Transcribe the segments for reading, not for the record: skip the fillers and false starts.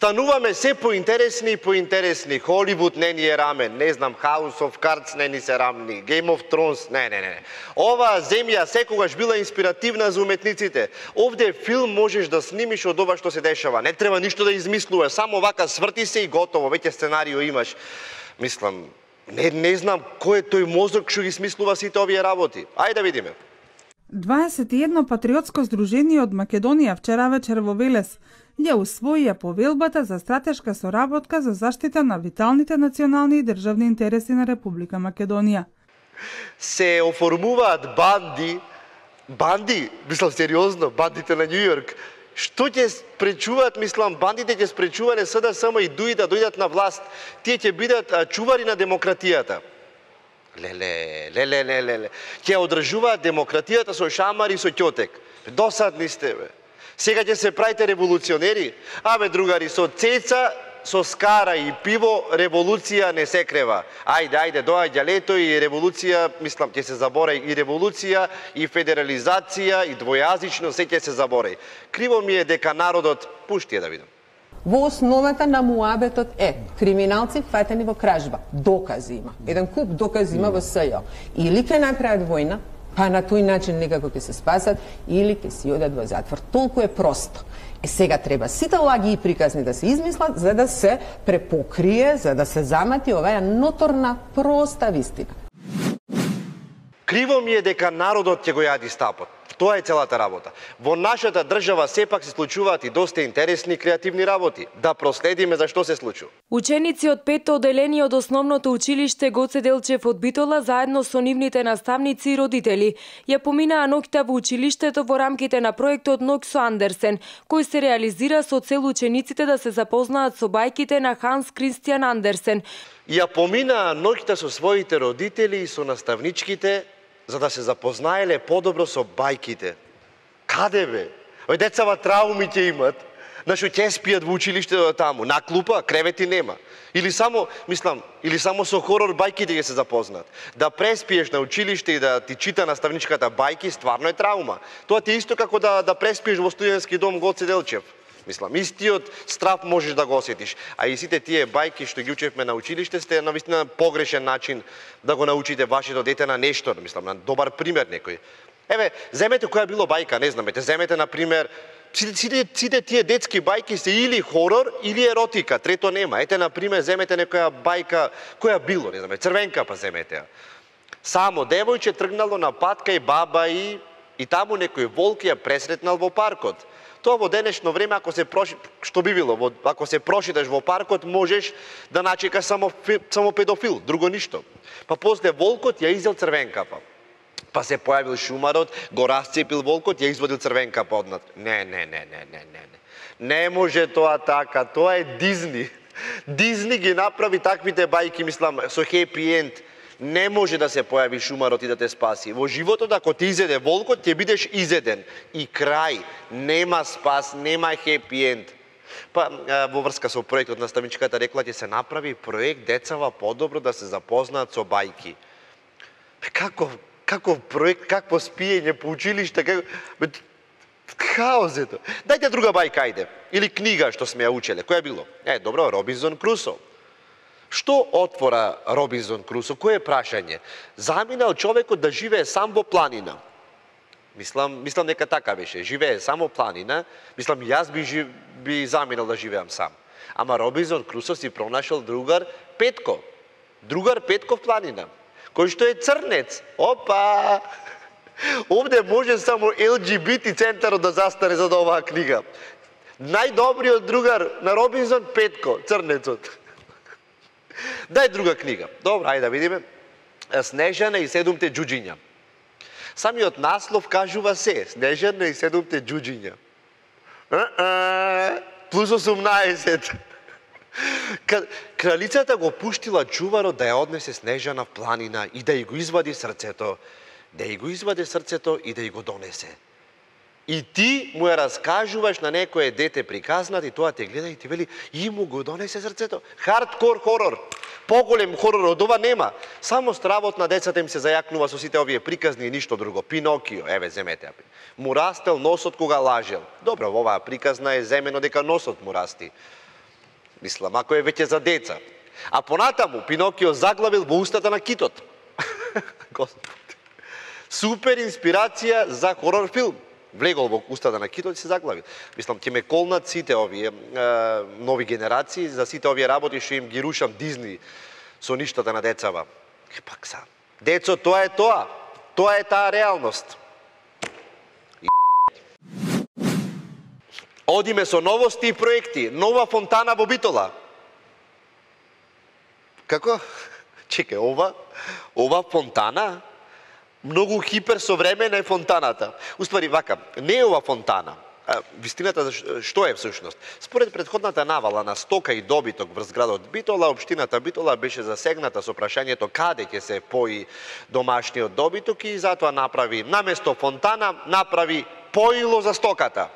Стануваме се поинтересни и поинтересни. Холивуд не ни е рамен, не знам, House of Cards не ни се рамни, Game of Thrones, не. Оваа земја секогаш била инспиративна за уметниците. Овде филм можеш да снимиш од ова што се дешава. Не треба ништо да измислуваш, само вака сврти се и готово, веќе сценарио имаш. Мислам, не знам кој е тој мозок што ги смислува сите овие работи. Ајде да видиме. 21 патриотско здружение од Македонија вчера вечер во Велес ја усвоија повелбата за стратешка соработка за заштита на виталните национални и државни интереси на Република Македонија. Се оформуваат банди, мислам сериозно, бандите на Њу Јорк. Што ќе спречуваат, мислам, бандите ќе спречувале СДСМ и ДУИ да дојдат на власт. Тие ќе бидат чувари на демократијата. Леле. Ќе одржуваат демократијата со шамар и со ќотек. Досадни сте, бе. Сега ќе се правите револуционери? Абе, другари, со цеца, со скара и пиво, револуција не се крева. Ајде, доаѓа лето и револуција, мислам, ќе се забораи и револуција, и федерализација, и двојазично, се ќе се забораи. Криво ми е дека народот, пушти да видам. Во основата на муабетот е криминалци фатени во кражба. Докази има. Еден куп докази има во СЈО. Или ќе направат војна, па на тој начин некако ќе се спасат, или ќе си одат во затвор. Толку е просто. Сега треба сите лаги и приказни да се измислат за да се препокрие, за да се замати оваа ноторна, проста вистина. Криво ми е дека народот ќе го јади стапот. Тоа е целата работа. Во нашата држава сепак се случуваат и доста интересни и креативни работи. Да проследиме зашто се случува. Ученици од 5-то одделение од основното училиште Гоце Делчев од Битола заедно со нивните наставници и родители ја поминаа ноќта во училиштето во рамките на проектот Ног со Андерсен, кој се реализира со цел учениците да се запознаат со бајките на Ханс Кристијан Андерсен. Ја поминаа ноќта со своите родители и со наставничките за да се запознаеле подобро со бајките. Каде бе? Децава трауми ќе имат. Нашо ќе спијат во училиштето таму, на клупа, кревети нема. Или само со хорор бајките ќе се запознаат. Да преспиеш на училиште и да ти чита наставничката бајки, стварно е траума. Тоа ти е исто како да преспиеш во студентски дом Гоце Делчев. Мислам, истиот страв можеш да го осетиш. А и сите тие бајки што ги учевме на училиште сте на вистина погрешен начин да го научите вашето дете на нешто, мислам, на добар пример некој. Еве, земете која било бајка, не знам, земете на пример сите тие детски бајки се или хорор или еротика, трето нема. Ете на пример земете некоја бајка која било, не знам, Црвенка па земете. Само девојче тргнало на пат кај баба и таму некој волк ја пресретнал во паркот. Тоа во денешно време, што би било, ако се прошидаш во паркот, можеш да начекаш само педофил, друго ништо. Па после волкот ја изел Црвенкапа. Па се појавил шумарот, го расцепил волкот, ја изводил Црвенкапа однат. Не. Не може тоа така, тоа е Дизни. Дизни ги направи таквите бајки, мислам, со хепи енд. Не може да се појави шумарот и да те спаси. Во животот, ако ти изеде волкот, ќе бидеш изеден. И крај. Нема спас, нема хепи енд. Па, во врска со проектот, наставничката рекла, ќе се направи проект децава подобро да се запознаат со бајки. Каков проект, какво спиење по училиште, хаос ето. Дајте друга бајка, ајде. Или книга што сме ја учеле. Која било? Добро, Робинзон Крусо. Што отвора Робинзон Крусо? Кој е прашање? Заминал човекот да живее сам во планина. Мислам дека така беше. Живее само планина. Мислам, јас би заминал да живеам сам. Ама Робинзон Крусо си пронашал другар Петко. Другар Петко в планина. Кој што е црнец. Опа! Овде може само LGBT центарот да застане за оваа книга. Најдобриот другар на Робинзон Петко, црнецот. Дај друга книга. Добро, ајде да видиме. Снежана и 7 џуџиња. Самиот наслов кажува се. Снежана и 7 џуџиња. Плюс 18. Кралицата го пуштила чуварот да ја однесе Снежана в планина и да ја го извади срцето. Да ја го извади срцето и да ја го донесе. И ти му ја раскажуваш на некое дете приказнат и тоа те гледа и ти вели и му го донесе срцето. Хардкор хорор. Поголем хорор од ова нема. Само стравот на децата им се зајакнува со сите овие приказни и ништо друго. Пинокио, еве земете ја. Му растел носот кога лажел. Добро, во оваа приказна е земено дека носот му расти. Мислам, ако е веќе за деца. А понатаму, Пинокио заглавил во устата на китот. Господи. Супер инспирација за хорор филм. Влегол во устата на китот и се заглавил. Мислам, ќе ме колнат сите овие нови генерации, за сите овие работи што им ги рушам Дизни со ништата на децава. Пак сам. Децо, тоа е тоа. Тоа е таа реалност. Одиме со новости и проекти. Нова фонтана во Битола. Како? Чекај, ова фонтана многу хиперсовремена е фонтаната. Уствари вака, не е ова фонтана. Вистината што е всушност? Според предходната навала на стока и добиток врз градот Битола, општината Битола беше засегната со прашањето каде ќе се пои домашниот добиток и затоа направи наместо фонтана направи поило за стоката.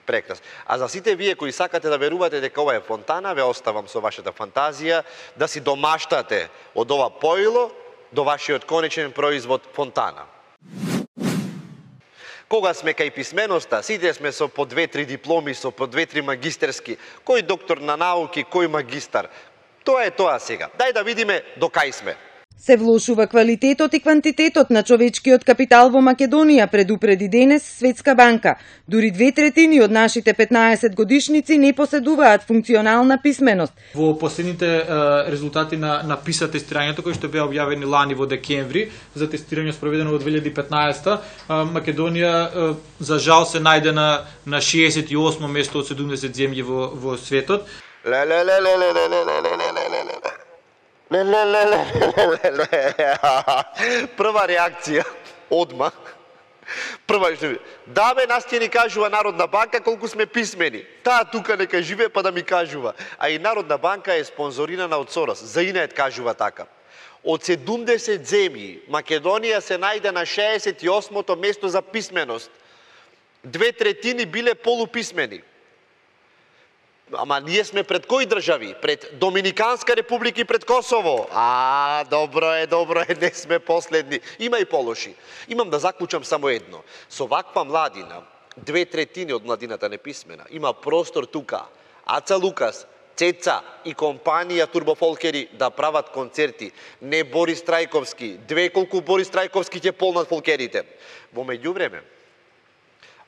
Прекрасно. А за сите вие кои сакате да верувате дека ова е фонтана, ве оставам со вашата фантазија да си домаштате од ова поило до вашиот конечен производ фонтана. Кога сме кај писменоста, сите сме со по 2-3 дипломи, со по 2-3 магистерски, кој доктор на науки, кој магистар. Тоа е тоа сега. Дај да видиме до кај сме. Се влошува квалитетот и квантитетот на човечкиот капитал во Македонија, предупреди денес Светска банка. Дури 2/3 од нашите 15 годишници не поседуваат функционална писменост. Во последните резултати на PISA тестирањето кои што беа објавени лани во декември за тестирање спроведено во 2015, Македонија за жал се најде на 68 место од 70 земји во светот. Прва реакција, одма. Прва што да бе, нас ќе ни кажува Народна банка колку сме писмени. Таа тука нека живее па да ми кажува. А и Народна банка е спонзорирана од Сорос. За инет кажува така. Од 70 земји, Македонија се најде на 68-то место за писменост. 2/3 биле полуписмени. Ама ние сме пред кои држави? Пред Доминиканска република и пред Косово. Добро е, не сме последни. Има и полоши. Имам да заклучам само едно. Со ваква младина, 2/3 од младината неписмена, има простор тука. Аца Лукас, Цеца и компанија Турбофолкери да прават концерти. Не Борис Трајковски. Колку Борис Трајковски ќе полнат фолкерите. Во меѓувреме,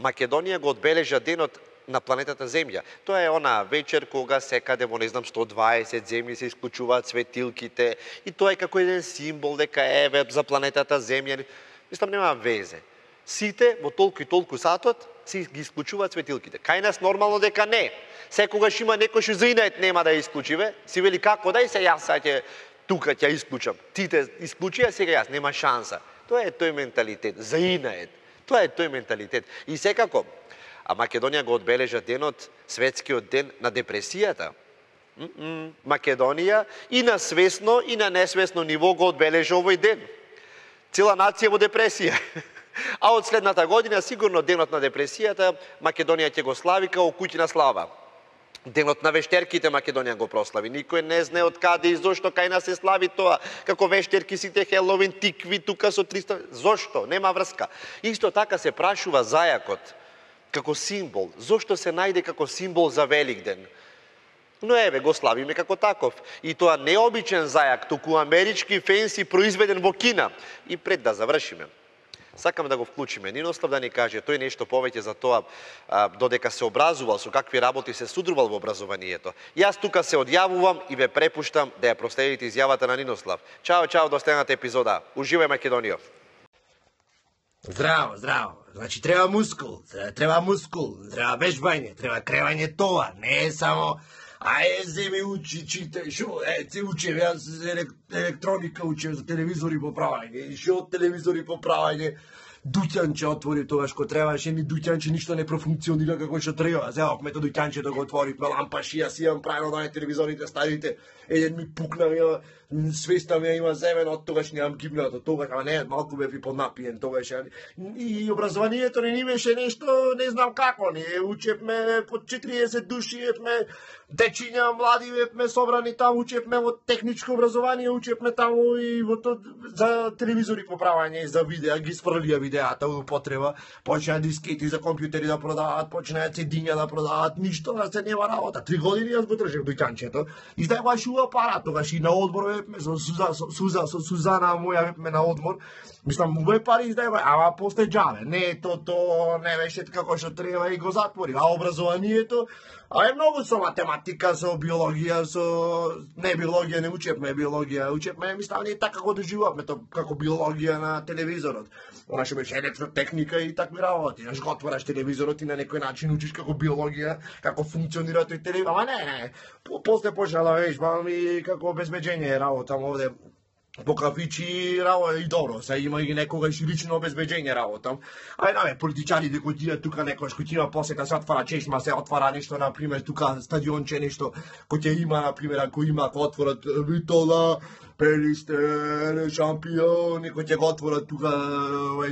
Македонија го одбележа денот на планетата Земја. Тоа е она вечер кога секаде во 120 земји се исклучуваат светилките и тоа е како еден символ дека еве за планетата Земја. Мислам нема везе. Сите во толку и толку сатот се ги исклучуваат светилките. Кај нас нормално дека не. Секогаш има некој што за инет нема да ја исклучиве, си вели како дај се јас ќе тука ќе исклучам. Ти те исклучи, а сега јас нема шанса. Тоа е тој менталитет, за инет. Тоа е тој менталитет. И секако а Македонија го одбележа денот, светскиот ден на депресијата. Македонија и на свесно и на несвесно ниво го одбележа овој ден. Цела нација во депресија. А од следната година сигурно денот на депресијата Македонија ќе го слави као куќна слава. Денот на вештерките Македонија го прослави. Никој не знае од каде и зошто кај нас се слави тоа. Како вештерки сите Хеловин, тикви тука со 300. Зошто? Нема врска. Исто така се прашува зајакот како символ. Зошто се најде како символ за Великден? Но еве, го славиме како таков. И тоа не обичен зајак, туку амерички фенси произведен во Кина. И пред да завршиме, сакам да го вклучиме Нинослав да ни каже тој нешто повеќе за тоа додека се образувал, со какви работи се судрувал во образованието. Јас тука се одјавувам и ве препуштам да ја проследите изјавата на Нинослав. Чао, до следната епизода. Уживај, Македонија. Здраво. Значи треба мускул, треба вежбање, треба кревање тоа, не е само земи учи, читай, шо, се учев, јас електроника учев за телевизори поправање, шо телевизори поправање, дуќанче отвори тогаш ко требаше, ни дуќанче ништо не профункционира како што треба. Зеовме то дуќанчето го отворивме, лампаши, јас имам правилно да телевизорите старите, еден ми пукна, свеста ми има земен, од тогаш немам гимната, тогаш, ама не, малку бев и поднапиен тогаш. И образованието не беше нешто, не знам како, не учевме по 40 души, евме дечиња, млади бевме собрани таму, учевме во техничко образование, учевме таму и во за телевизори поправање, за видеа, ги сфрлија видеа. идејата од употреба, почнаа дискети за компјутери да продаваат, почнаа цедиња да продаваат, ништо да се нема работа. 3 години јас го држев дуќанчето. Издајуваш апарат, тогаш и на одмор бевме со Сузана моја бевме на одмор. Мислам, убави пари издајува, ама после џаве. Не, то не беше како што треба и го затвори. А образованието, е многу со математика, со биологија, не биологија, не учевме биологија, учевме, мислам, не така го доживувавме то како биологија на телевизорот. Она што беше електротехника и такви работи. Знаеш, го отвораш телевизорот и на некој начин учиш како биологија, како функционира тој телевизор. Ама не. После почнала вежбам и како обезбеđење работам овде. По кафичи работа и добро, се има и некогаш лично обезбеđење работам. Политичарите кои идат тука некојаш кој има посета, се отвара чешма, се отвара нешто, например, тука стадионче нешто, кој ќе има, например, ако има, ако отворат Витола, Пелисте, шампиони, кој ќе го отворат тука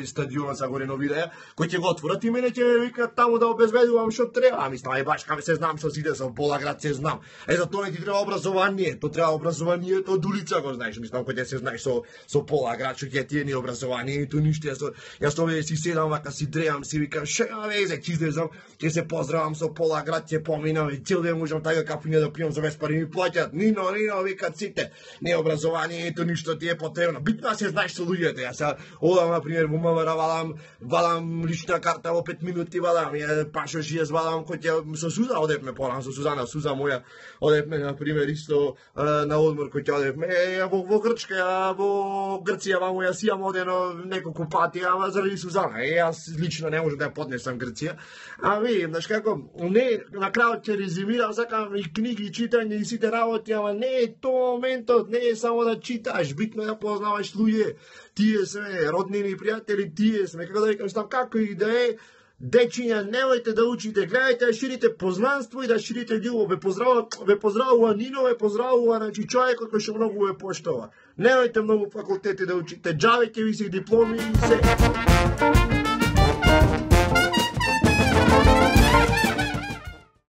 стадионот за го реновираја, кој ќе го отворат и мене ќе викат таму да обезбедувам што треба. Мислам, баш кај се знам што си иде со Болаград, се знам. За тоа не ти треба образование, то треба образованието од улица го знаеш. Мислам, кој ќе се знаеш со Болаград, што ќе ти е ни образованието, ништо. Јас овде си седам, вака си дреам, си викам, шема везе, ќе излезам, ќе се поздравам со Болаград, ќе поминам и цел ден можам така кафиња да пијам за без пари ми плаќаат. Нино, викат сите. Не образованието, ништо ти е потребно. Битно да се знаеш со луѓето. Јас одам, например, во МВР, валам лична карта во 5 минути, валам, пашош и јас валам, кој ќе со Суза одевме порано, со Суза моја, одевме, например, исто на одмор кој ќе одевме, во Грчка, во Грција, вамо јас имам одено неколку пати, ама заради Сузана. Јас лично не можам да ја поднесам Грција. А видим, знаеш како, не, на крајот ќе резимирам, сакам и книги, читање и сите работи, ама не е тоа моментот, не е само да читаш, битно е да познаваш луѓе, тие сме роднини, пријатели, тие сме, како да викам, став, како и да е, дечиња, немојте да учите, гледајте да ширите познанство и да ширите љубов. Ве поздравува Нино, ве поздравува, значи, човекот кој што многу ве поштова. Немојте многу факултети да учите, џаве ќе ви се дипломи и се.